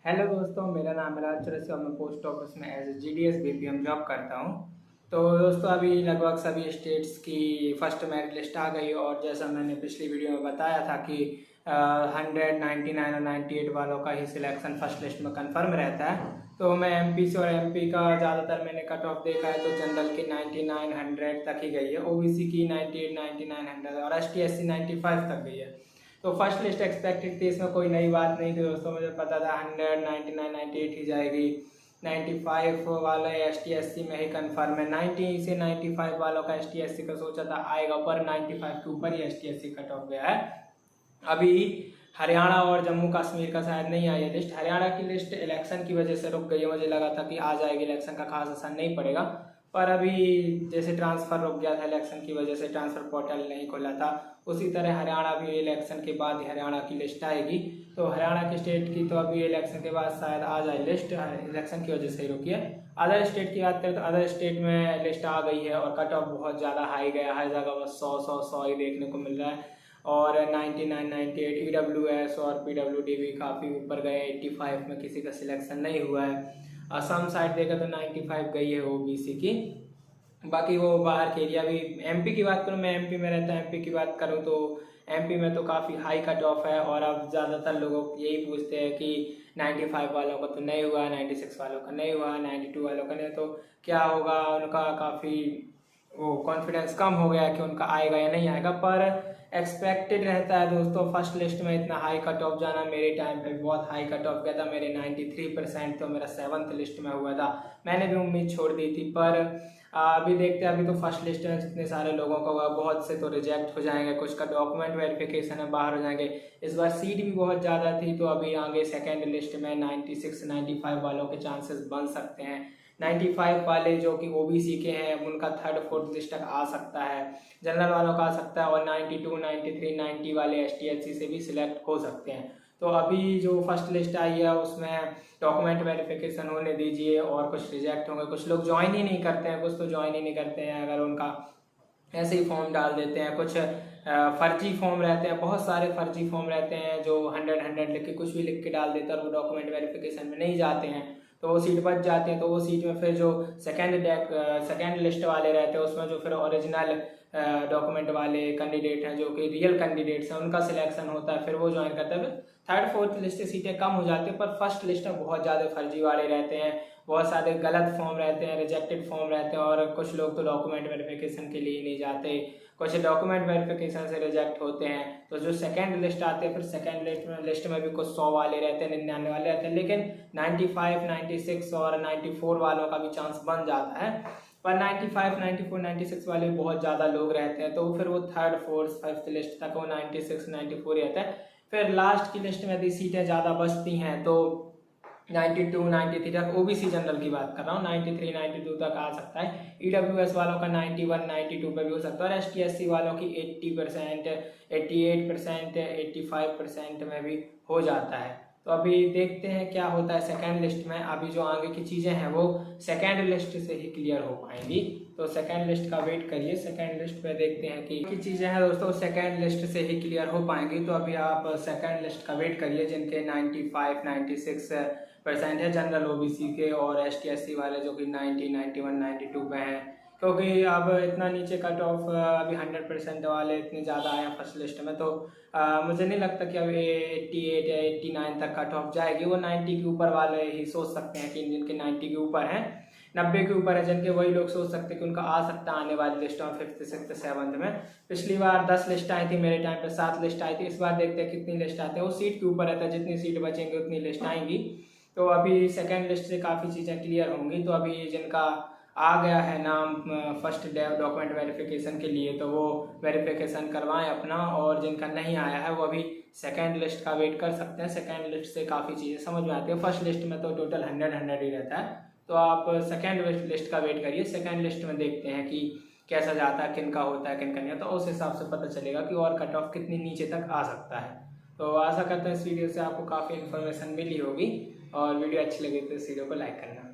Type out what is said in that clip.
Hello दोस्तों, मेरा नाम है राज चौरसिया और मैं पोस्ट ऑफिस में एज GDS BPM जॉब करता हूँ। तो दोस्तों, अभी लगभग सभी स्टेट्स की फर्स्ट मेरिट लिस्ट आ गई और जैसा मैंने पिछली वीडियो में बताया था कि 199 और 98 वालों का ही सिलेक्शन फर्स्ट लिस्ट में कंफर्म रहता है। तो मैं MP से और MP का ज़्यादातर मैंने कट ऑफ देखा है, तो जनरल की 99 100 तक ही गई है, OBC की 98 99 100 और ST SC 95 तक गई है। तो फर्स्ट लिस्ट एक्सपेक्टेड थी, इसमें कोई नई बात नहीं थी दोस्तों। मुझे पता था 100 99 98 ही जाएगी। 95 वाला ST SC में ही कंफर्म है। 90 से 95 वालों का ST SC का सोचा था आएगा, पर 95 के ऊपर ही ST SC कट ऑफ गया है। अभी हरियाणा और जम्मू कश्मीर का शायद नहीं आई है लिस्ट। हरियाणा की लिस्ट इलेक्शन की वजह से रुक गई है। मुझे लगा था कि आ जाएगी, इलेक्शन का खास असर नहीं पड़ेगा, पर अभी जैसे ट्रांसफ़र रुक गया था इलेक्शन की वजह से, ट्रांसफ़र पोर्टल नहीं खुला था, उसी तरह हरियाणा भी इलेक्शन के बाद ही हरियाणा की लिस्ट आएगी। तो हरियाणा की स्टेट की तो अभी इलेक्शन के बाद शायद आ जाए लिस्ट, इलेक्शन की वजह से ही रुकी है। अदर स्टेट की बात करें तो अदर स्टेट में लिस्ट आ गई है और कट ऑफ बहुत ज़्यादा हाई गया, हर जगह बस 100 ही देखने को मिल रहा है। और 99 98 EWS और PWD भी काफ़ी ऊपर गए, 85 में किसी का सिलेक्शन नहीं हुआ है। असम साइड देखा तो 95 गई है OBC की। बाकी वो बाहर के एरिया भी, MP की बात करूँ, मैं MP में रहता हूँ, MP की बात करूँ तो MP में तो काफ़ी हाई कट ऑफ है। और अब ज़्यादातर लोग यही पूछते हैं कि 95 वालों का तो नहीं हुआ, 96 वालों का नहीं हुआ, 92 वालों का नहीं, तो क्या होगा उनका। काफ़ी वो कॉन्फिडेंस कम हो गया कि उनका आएगा या नहीं आएगा, पर एक्सपेक्टेड रहता है दोस्तों फर्स्ट लिस्ट में इतना हाई कट ऑफ जाना। मेरे टाइम पे बहुत हाई कट ऑफ गया था, मेरे 93% तो मेरा 7th लिस्ट में हुआ था। मैंने भी उम्मीद छोड़ दी थी, पर अभी देखते हैं। अभी तो फर्स्ट लिस्ट में जितने सारे लोगों का हुआ, बहुत से तो रिजेक्ट हो जाएंगे, कुछ का डॉक्यूमेंट वेरिफिकेशन है, बाहर हो जाएंगे। इस बार सीट भी बहुत ज़्यादा थी, तो अभी आगे सेकेंड लिस्ट में 96 95 वालों के चांसेस बन सकते हैं। 95 वाले जो कि OBC के हैं उनका थर्ड फोर्थ लिस्ट तक आ सकता है, जनरल वालों का आ सकता है, और 92 93 90 वाले ST SC से भी सिलेक्ट हो सकते हैं। तो अभी जो फर्स्ट लिस्ट आई है उसमें डॉक्यूमेंट वेरिफिकेशन होने दीजिए, और कुछ रिजेक्ट होंगे, कुछ लोग ज्वाइन ही नहीं करते हैं, कुछ तो ज्वाइन ही नहीं करते हैं, अगर उनका ऐसे ही फॉर्म डाल देते हैं। कुछ फर्जी फॉर्म रहते हैं, बहुत सारे फर्जी फॉर्म रहते हैं जो 100 लिख के कुछ भी लिख के डाल देते हैं और वो डॉक्यूमेंट वेरिफिकेशन में नहीं जाते हैं, तो वो सीट बच जाती है। तो वो सीट में फिर जो सेकेंड लिस्ट वाले रहते हैं उसमें जो फिर ओरिजिनल डॉक्यूमेंट वाले कैंडिडेट हैं, जो कि रियल कैंडिडेट्स हैं, उनका सिलेक्शन होता है, फिर वो ज्वाइन करता है। फिर थर्ड फोर्थ लिस्ट से सीटें कम हो जाती है, पर फर्स्ट लिस्ट में बहुत ज़्यादा फर्जी वाले रहते हैं, बहुत सारे गलत फॉर्म रहते हैं, रिजेक्टेड फॉर्म रहते हैं, और कुछ लोग तो डॉक्यूमेंट वेरिफिकेशन के लिए नहीं जाते, कुछ डॉक्यूमेंट वेरिफिकेशन से रिजेक्ट होते हैं। तो जो सेकंड लिस्ट आती है, फिर सेकंड लिस्ट में भी कुछ 100 वाले रहते हैं, 99 वाले रहते हैं, लेकिन 95 96 और 94 वालों का भी चांस बन जाता है। पर 95 94 96 वाले बहुत ज़्यादा लोग रहते हैं, तो फिर वो थर्ड फोर्थ फिफ्थ लिस्ट तक वो 96 94 रहता है। फिर लास्ट की लिस्ट में यदि सीटें ज़्यादा बचती हैं तो 92 93 तक, OBC जनरल की बात कर रहा हूँ, 93 92 तक आ सकता है। EWS वालों का 91 92 पे भी हो सकता है, और ST SC वालों की 80% 88% 85% में भी हो जाता है। तो अभी देखते हैं क्या होता है सेकेंड लिस्ट में। अभी जो आगे की चीज़ें हैं वो सेकेंड लिस्ट से ही क्लियर हो पाएंगी, तो सेकेंड लिस्ट का वेट करिए। सेकेंड लिस्ट पे देखते हैं कि चीज़ें हैं दोस्तों सेकेंड लिस्ट से ही क्लियर हो पाएंगी। तो अभी आप सेकेंड लिस्ट का वेट करिए, जिनके 95 96% है जनरल OBC के, और ST SC वाले जो कि 90 91 92 पे हैं, क्योंकि अब इतना नीचे कट ऑफ अभी 100% वाले इतने ज़्यादा आए हैं फर्स्ट लिस्ट में। तो मुझे नहीं लगता कि अभी 88 या 89 तक कट ऑफ जाएगी। वो 90 के ऊपर वाले ही सोच सकते हैं कि जिनके 90 के ऊपर हैं, 90 के ऊपर है जिनके, वही लोग सोच सकते हैं कि उनका आ सकता है आने वाली लिस्ट में 5th 6th 7th में। पिछली बार 10 लिस्ट आई थी, मेरे टाइम पे 7 लिस्ट आई थी। इस बार देखते हैं कितनी लिस्ट आती है, वो सीट के ऊपर रहता है, जितनी सीट बचेंगे उतनी लिस्ट आएंगी। तो अभी सेकेंड लिस्ट से काफ़ी चीज़ें क्लियर होंगी। तो अभी जिनका आ गया है नाम फर्स्ट डॉक्यूमेंट वेरिफिकेशन के लिए, तो वो वेरिफिकेशन करवाएं अपना, और जिनका नहीं आया है वो अभी सेकेंड लिस्ट का वेट कर सकते हैं। सेकेंड लिस्ट से काफ़ी चीज़ें समझ में आती है, फर्स्ट लिस्ट में तो टोटल 100 ही रहता है। तो आप सेकेंड लिस्ट का वेट करिए। सेकेंड लिस्ट में देखते हैं कि कैसा जाता है, किन का होता है किन का नहीं होता, उस हिसाब से पता चलेगा कि और कट ऑफ कितनी नीचे तक आ सकता है। तो आशा करता हूँ इस वीडियो से आपको काफ़ी इन्फॉर्मेशन मिली होगी, और वीडियो अच्छी लगी तो इस वीडियो को लाइक करना।